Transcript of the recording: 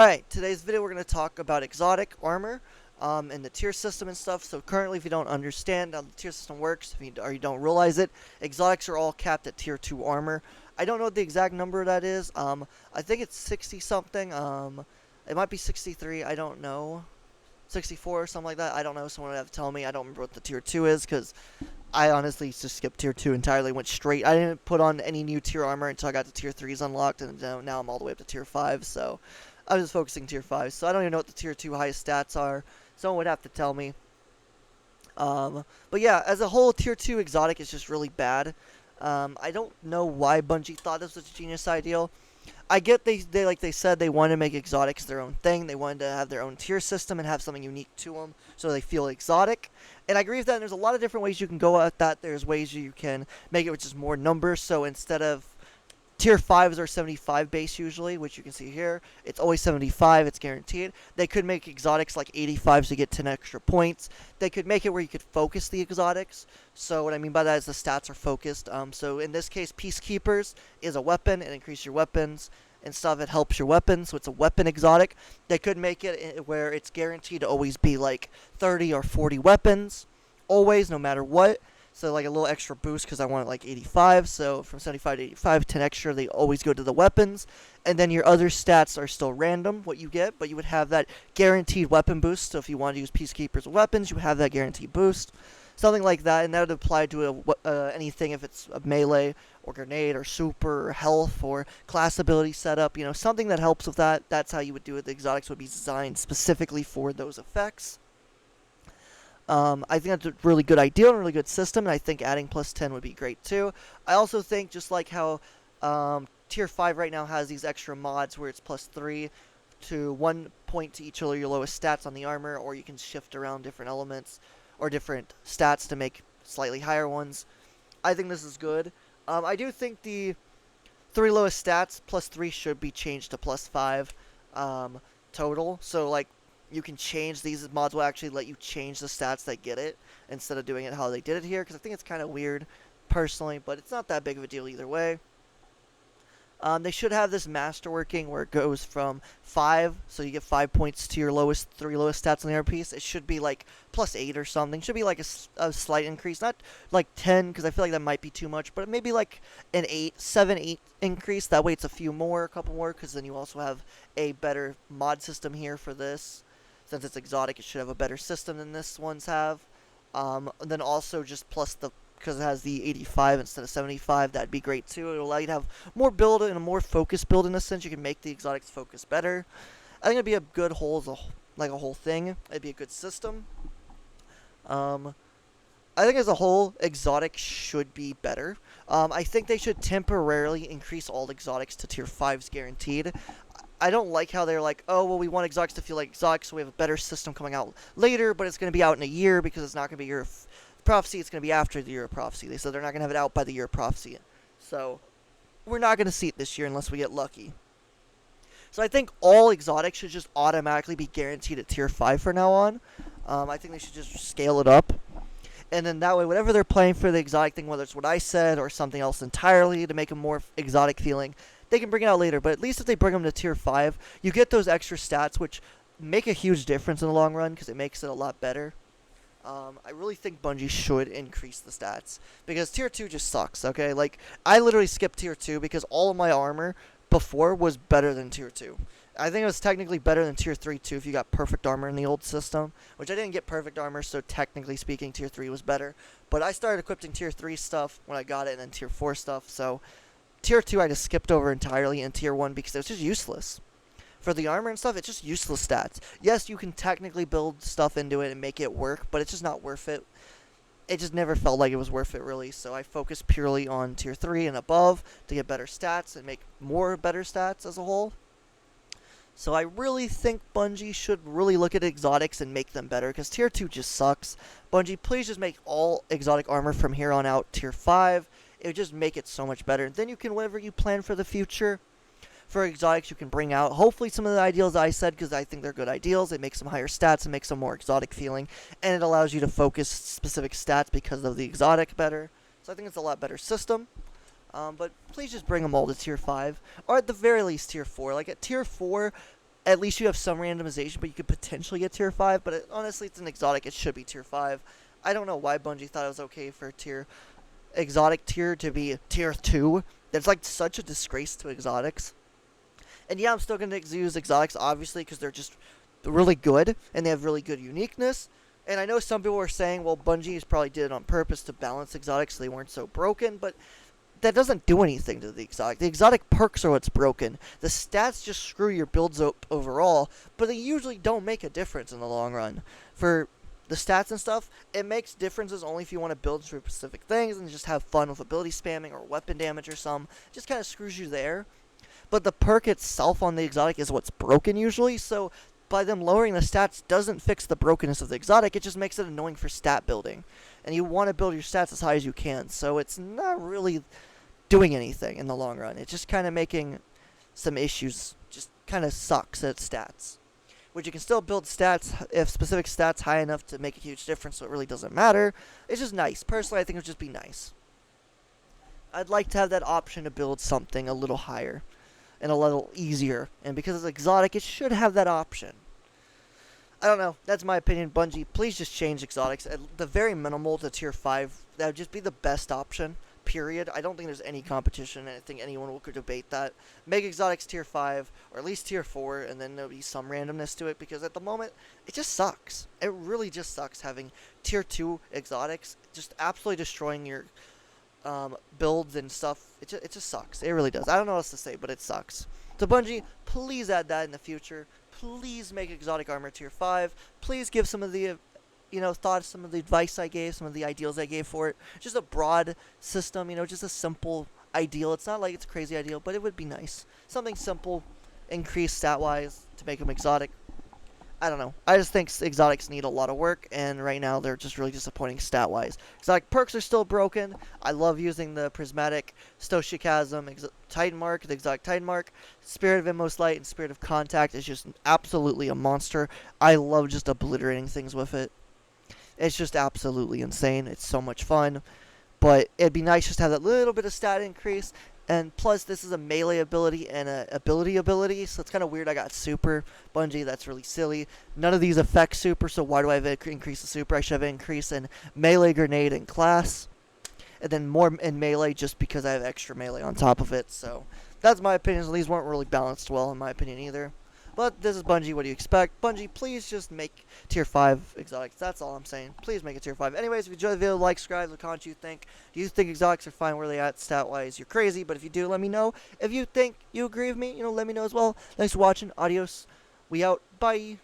Alright, today's video we're going to talk about exotic armor and the tier system and stuff. So currently, if you don't understand how the tier system works, or you don't realize it, exotics are all capped at tier 2 armor. I don't know what the exact number that is. I think it's 60 something. It might be 63, I don't know. 64 or something like that. I don't know. Someone would have to tell me. I don't remember what the tier 2 is because I honestly just skipped tier 2 entirely, went straight. I didn't put on any new tier armor until I got the tier 3s unlocked, and now I'm all the way up to tier 5, so I was just focusing tier 5. So I don't even know what the tier 2 highest stats are. Someone would have to tell me. But yeah, as a whole, tier 2 exotic is just really bad. I don't know why Bungie thought this was a genius idea. I get they like they said they wanted to make exotics their own thing. They wanted to have their own tier system and have something unique to them, so they feel exotic. And I agree with that. And there's a lot of different ways you can go at that. There's ways you can make it with just more numbers. So instead of tier 5s are 75 base usually, which you can see here. It's always 75, it's guaranteed. They could make exotics like 85s to get 10 extra points. They could make it where you could focus the exotics. So what I mean by that is the stats are focused. So in this case, Peacekeepers is a weapon. It increases your weapons and stuff. It helps your weapons, so it's a weapon exotic. They could make it where it's guaranteed to always be like 30 or 40 weapons. Always, no matter what. So like a little extra boost because I want it like 85. So from 75 to 85, 10 extra, they always go to the weapons. And then your other stats are still random, what you get, but you would have that guaranteed weapon boost. So if you want to use Peacekeepers weapons, you have that guaranteed boost. Something like that, and that would apply to anything if it's a melee or grenade or super or health or class ability setup. You know, something that helps with that. That's how you would do it. The exotics would be designed specifically for those effects. I think that's a really good idea and a really good system, and I think adding plus 10 would be great too. I also think just like how Tier 5 right now has these extra mods where it's plus 3 to 1 point to each of your lowest stats on the armor, or you can shift around different elements or different stats to make slightly higher ones. I think this is good. I do think the 3 lowest stats plus 3 should be changed to plus 5 total. So like you can change these mods will actually let you change the stats that get it instead of doing it how they did it here, because I think it's kind of weird personally, but it's not that big of a deal either way. They should have this masterworking where it goes from 5, so you get 5 points to your 3 lowest stats on the armor piece. It should be like plus 8 or something. Should be like a slight increase, not like 10, because I feel like that might be too much, but maybe like an 8, 7, 8 increase. That way it's a few more, a couple more, because then you also have a better mod system here for this. Since it's exotic, it should have a better system than this ones have. Then also just plus because it has the 85 instead of 75, that'd be great too. It'll allow you to have more build and a more focused build in a sense. You can make the exotics focus better. I think it'd be a good like a whole thing. It'd be a good system. I think as a whole, exotic should be better. I think they should temporarily increase all exotics to tier 5s guaranteed. I don't like how they're like, oh, well, we want exotics to feel like exotics, so we have a better system coming out later, but it's going to be out in a year because it's not going to be Year of Prophecy, it's going to be after the Year of Prophecy. They said they're not going to have it out by the Year of Prophecy. So, we're not going to see it this year unless we get lucky. So I think all exotics should just automatically be guaranteed at tier 5 from now on. I think they should just scale it up. And then that way, whatever they're playing for the exotic thing, whether it's what I said or something else entirely to make them more exotic feeling, they can bring it out later. But at least if they bring them to tier 5, you get those extra stats, which make a huge difference in the long run because it makes it a lot better. I really think Bungie should increase the stats because tier 2 just sucks, okay? Like, I literally skipped tier 2 because all of my armor before was better than tier 2. I think it was technically better than tier 3 too if you got perfect armor in the old system, which I didn't get perfect armor, so technically speaking tier 3 was better. But I started equipping tier 3 stuff when I got it and then tier 4 stuff, so tier 2 I just skipped over entirely, and tier 1 because it was just useless. For the armor and stuff, it's just useless stats. Yes, you can technically build stuff into it and make it work, but it's just not worth it. It just never felt like it was worth it, really, so I focused purely on tier 3 and above to get better stats and make more better stats as a whole. So I really think Bungie should really look at exotics and make them better, because tier 2 just sucks. Bungie, please just make all exotic armor from here on out tier 5. It would just make it so much better. Then you can, whatever you plan for the future, for exotics, you can bring out hopefully some of the ideals I said, because I think they're good ideals. It makes them higher stats, it makes them more exotic feeling, and it allows you to focus specific stats because of the exotic better. So I think it's a lot better system. But please just bring them all to tier 5, or at the very least tier 4. Like at tier 4, at least you have some randomization, but you could potentially get tier 5. But honestly, it's an exotic. It should be tier 5. I don't know why Bungie thought it was okay for exotic tier to be tier 2. That's like such a disgrace to exotics. And yeah, I'm still going to use exotics, obviously, because they're just really good, and they have really good uniqueness. And I know some people are saying, well, Bungie probably did it on purpose to balance exotics so they weren't so broken, but that doesn't do anything to the exotic. The exotic perks are what's broken. The stats just screw your builds up overall, but they usually don't make a difference in the long run. For the stats and stuff, it makes differences only if you want to build for specific things and just have fun with ability spamming or weapon damage or some. It just kind of screws you there. But the perk itself on the exotic is what's broken usually, so by them lowering the stats doesn't fix the brokenness of the exotic, it just makes it annoying for stat building. And you want to build your stats as high as you can, so it's not really doing anything in the long run. It's just kind of making some issues, just kind of sucks at stats. Which you can still build stats if specific stats high enough to make a huge difference, so it really doesn't matter. It's just nice. Personally, I think it would just be nice. I'd like to have that option to build something a little higher and a little easier. And because it's exotic, it should have that option. I don't know. That's my opinion. Bungie, please just change exotics. At the very minimal to tier 5. That would just be the best option. Period. I don't think there's any competition. I think anyone could debate that. Make exotics tier 5, or at least tier 4, and then there'll be some randomness to it, because at the moment, it just sucks. It really just sucks having tier 2 exotics just absolutely destroying your builds and stuff. It just sucks. It really does. I don't know what else to say, but it sucks. So Bungie, please add that in the future. Please make exotic armor tier 5. Please give some of the thoughts, some of the advice I gave, some of the ideals I gave for it. Just a broad system, just a simple ideal. It's not like it's a crazy ideal, but it would be nice. Something simple, increase stat-wise to make them exotic. I don't know. I just think exotics need a lot of work, and right now they're just really disappointing stat-wise. Exotic perks are still broken. I love using the Prismatic, Stoichasm, Titan Mark, the exotic Titan Mark. Spirit of Inmost Light and Spirit of Contact is just absolutely a monster. I love just obliterating things with it. It's just absolutely insane. It's so much fun. But it'd be nice just to have that little bit of stat increase. And plus, this is a melee ability and an ability. So it's kind of weird I got super. Bungie, that's really silly. None of these affect super, so why do I have increase the super? I should have an increase in melee, grenade, and class. And then more in melee just because I have extra melee on top of it. So that's my opinion. These weren't really balanced well, in my opinion, either. But this is Bungie. What do you expect? Bungie, please just make tier 5 exotics. That's all I'm saying. Please make it tier 5. Anyways, if you enjoyed the video, like, subscribe, comment what you think. Do you think exotics are fine where they at stat-wise? You're crazy, but if you do, let me know. If you think you agree with me, let me know as well. Thanks for watching. Adios. We out. Bye.